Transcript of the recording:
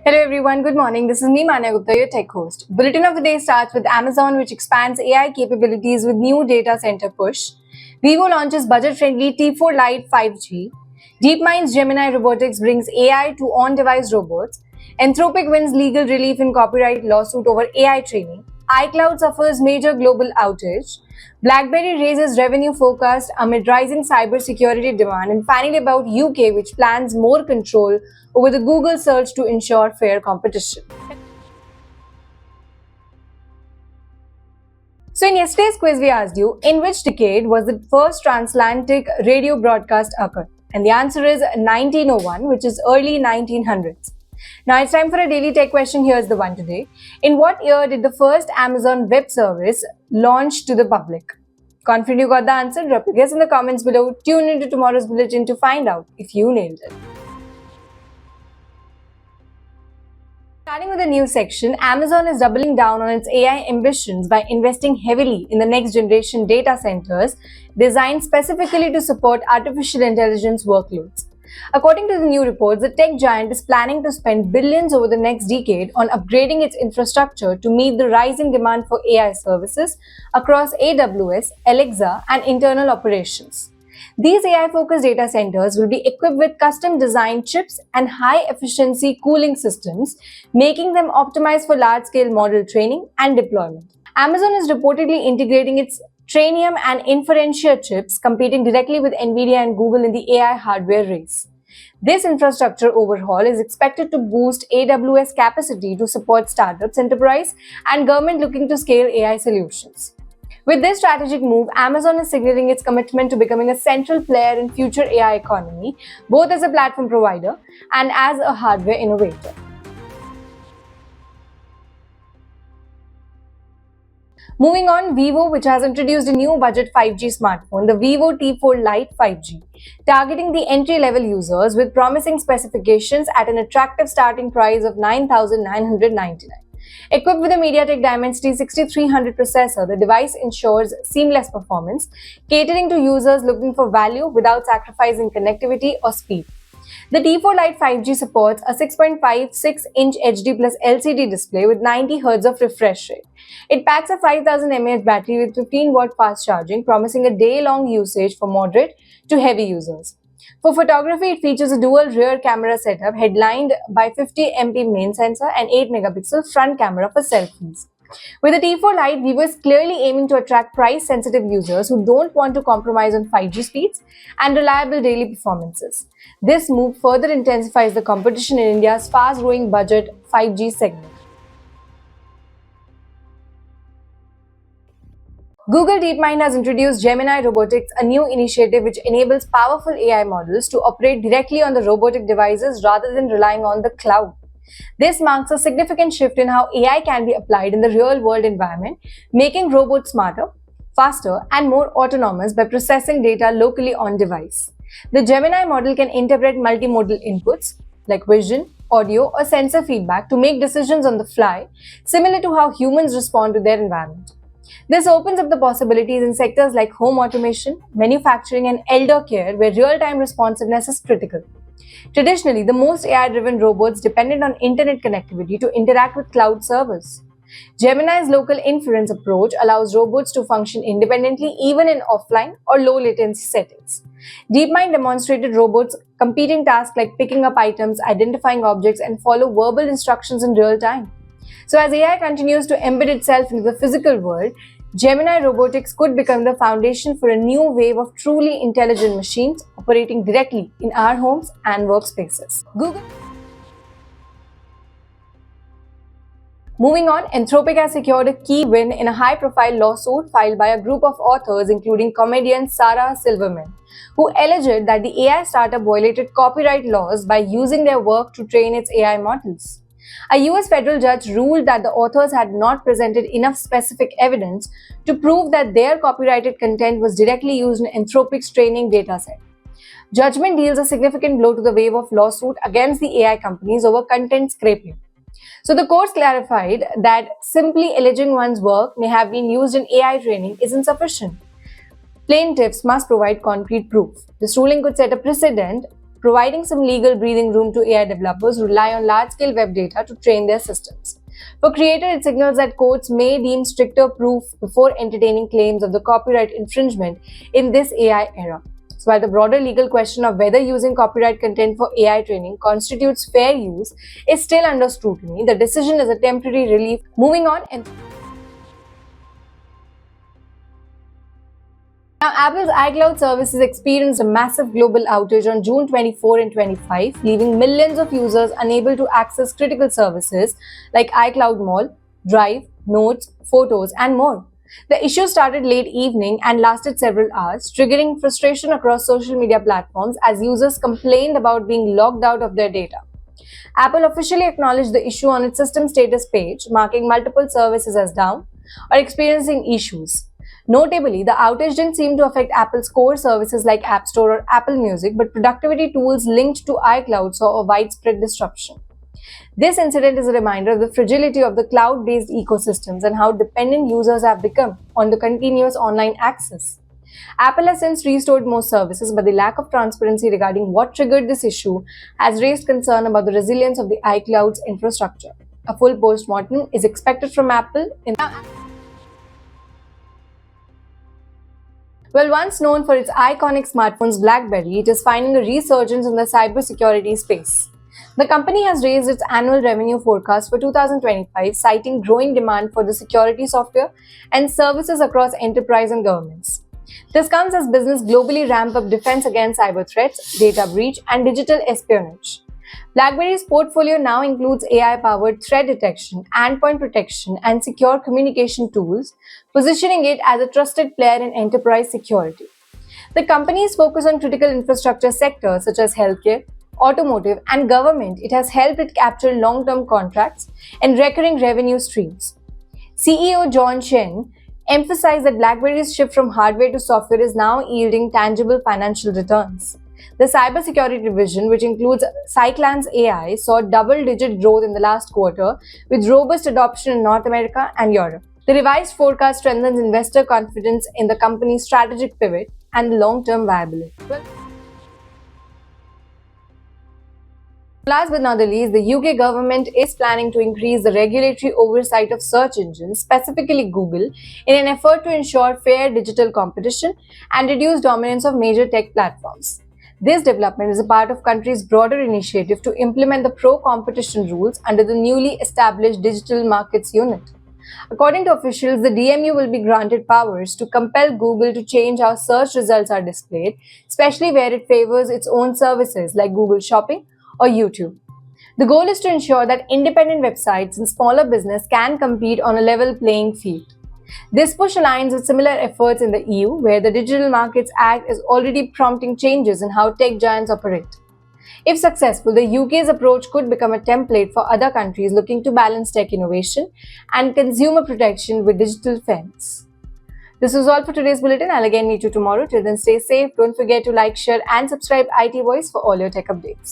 Hello everyone, good morning. This is me, Manya Gupta, your tech host. Bulletin of the day starts with Amazon, which expands AI capabilities with new data center push. Vivo launches budget-friendly T4 Lite 5G. DeepMind's Gemini Robotics brings AI to on-device robots. Anthropic wins legal relief in copyright lawsuit over AI training. iCloud suffers major global outage. BlackBerry raises revenue forecast amid rising cybersecurity demand, and finally about UK, which plans more control over the Google search to ensure fair competition. So in yesterday's quiz, we asked you, in which decade was the first transatlantic radio broadcast occurred? And the answer is 1901, which is early 1900s. Now it's time for a daily tech question. Here's the one today. In what year did the first Amazon web service launch to the public? Confident you got the answer? Drop your guess in the comments below. Tune into tomorrow's bulletin to find out if you nailed it. Starting with the news section, Amazon is doubling down on its AI ambitions by investing heavily in the next generation data centers designed specifically to support artificial intelligence workloads. According to the new reports, the tech giant is planning to spend billions over the next decade on upgrading its infrastructure to meet the rising demand for AI services across AWS, Alexa, and internal operations. These AI-focused data centers will be equipped with custom-designed chips and high-efficiency cooling systems, making them optimized for large-scale model training and deployment. Amazon is reportedly integrating its Trainium and Inferentia chips, competing directly with NVIDIA and Google in the AI hardware race. This infrastructure overhaul is expected to boost AWS capacity to support startups, enterprise, and government looking to scale AI solutions. With this strategic move, Amazon is signaling its commitment to becoming a central player in future AI economy, both as a platform provider and as a hardware innovator. Moving on, Vivo, which has introduced a new budget 5G smartphone, the Vivo T4 Lite 5G, targeting the entry-level users with promising specifications at an attractive starting price of $9,999. Equipped with a MediaTek Dimensity 6300 processor, the device ensures seamless performance, catering to users looking for value without sacrificing connectivity or speed. The T4 Lite 5G supports a 6.56-inch HD plus LCD display with 90 Hz of refresh rate. It packs a 5000 mAh battery with 15-watt fast charging, promising a day-long usage for moderate to heavy users. For photography, it features a dual rear camera setup headlined by 50MP main sensor and 8-megapixel front camera for selfies. With the T4 Lite, Vivo is clearly aiming to attract price-sensitive users who don't want to compromise on 5G speeds and reliable daily performances. This move further intensifies the competition in India's fast-growing budget 5G segment. Google DeepMind has introduced Gemini Robotics, a new initiative which enables powerful AI models to operate directly on the robotic devices rather than relying on the cloud. This marks a significant shift in how AI can be applied in the real-world environment, making robots smarter, faster, and more autonomous by processing data locally on device. The Gemini model can interpret multimodal inputs like vision, audio, or sensor feedback to make decisions on the fly, similar to how humans respond to their environment. This opens up the possibilities in sectors like home automation, manufacturing, and elder care, where real-time responsiveness is critical. Traditionally, the most AI-driven robots depended on internet connectivity to interact with cloud servers. Gemini's local inference approach allows robots to function independently even in offline or low-latency settings. DeepMind demonstrated robots completing tasks like picking up items, identifying objects, and follow verbal instructions in real time. So as AI continues to embed itself into the physical world, Gemini Robotics could become the foundation for a new wave of truly intelligent machines operating directly in our homes and workspaces. Moving on, Anthropic has secured a key win in a high-profile lawsuit filed by a group of authors including comedian Sarah Silverman, who alleged that the AI startup violated copyright laws by using their work to train its AI models. A US federal judge ruled that the authors had not presented enough specific evidence to prove that their copyrighted content was directly used in Anthropic's training dataset. Judgment deals a significant blow to the wave of lawsuit against the AI companies over content scraping. So the courts clarified that simply alleging one's work may have been used in AI training isn't sufficient. Plaintiffs must provide concrete proof. This ruling could set a precedent providing some legal breathing room to AI developers who rely on large-scale web data to train their systems. For creators, it signals that courts may deem stricter proof before entertaining claims of the copyright infringement in this AI era. So while the broader legal question of whether using copyright content for AI training constitutes fair use is still under scrutiny, the decision is a temporary relief. Moving on. Now, Apple's iCloud services experienced a massive global outage on June 24 and 25, leaving millions of users unable to access critical services like iCloud Mall, Drive, Notes, Photos, and more. The issue started late evening and lasted several hours, triggering frustration across social media platforms as users complained about being locked out of their data. Apple officially acknowledged the issue on its system status page, marking multiple services as down or experiencing issues. Notably, the outage didn't seem to affect Apple's core services like App Store or Apple Music, but productivity tools linked to iCloud saw a widespread disruption. This incident is a reminder of the fragility of the cloud-based ecosystems and how dependent users have become on the continuous online access. Apple has since restored most services, but the lack of transparency regarding what triggered this issue has raised concern about the resilience of the iCloud's infrastructure. A full post-mortem is expected from Apple in Well, once known for its iconic smartphones, BlackBerry, it is finding a resurgence in the cybersecurity space. The company has raised its annual revenue forecast for 2025, citing growing demand for the security software and services across enterprise and governments. This comes as business globally ramp up defense against cyber threats, data breach, and digital espionage. BlackBerry's portfolio now includes AI-powered threat detection, endpoint protection, and secure communication tools, positioning it as a trusted player in enterprise security. The company's focus on critical infrastructure sectors such as healthcare, automotive, and government, it has helped it capture long-term contracts and recurring revenue streams. CEO John Chen emphasized that BlackBerry's shift from hardware to software is now yielding tangible financial returns. The cybersecurity division, which includes Cyclans AI, saw double-digit growth in the last quarter, with robust adoption in North America and Europe. The revised forecast strengthens investor confidence in the company's strategic pivot and long-term viability. Last but not the least, the UK government is planning to increase the regulatory oversight of search engines, specifically Google, in an effort to ensure fair digital competition and reduce dominance of major tech platforms. This development is a part of the country's broader initiative to implement the pro-competition rules under the newly established Digital Markets Unit. According to officials, the DMU will be granted powers to compel Google to change how search results are displayed, especially where it favors its own services like Google Shopping or YouTube. The goal is to ensure that independent websites and smaller business can compete on a level playing field. This push aligns with similar efforts in the EU, where the Digital Markets Act is already prompting changes in how tech giants operate. If successful, the UK's approach could become a template for other countries looking to balance tech innovation and consumer protection with digital fairness. This is all for today's bulletin. I'll again meet you tomorrow. Till then, stay safe. Don't forget to like, share, and subscribe IT Voice for all your tech updates.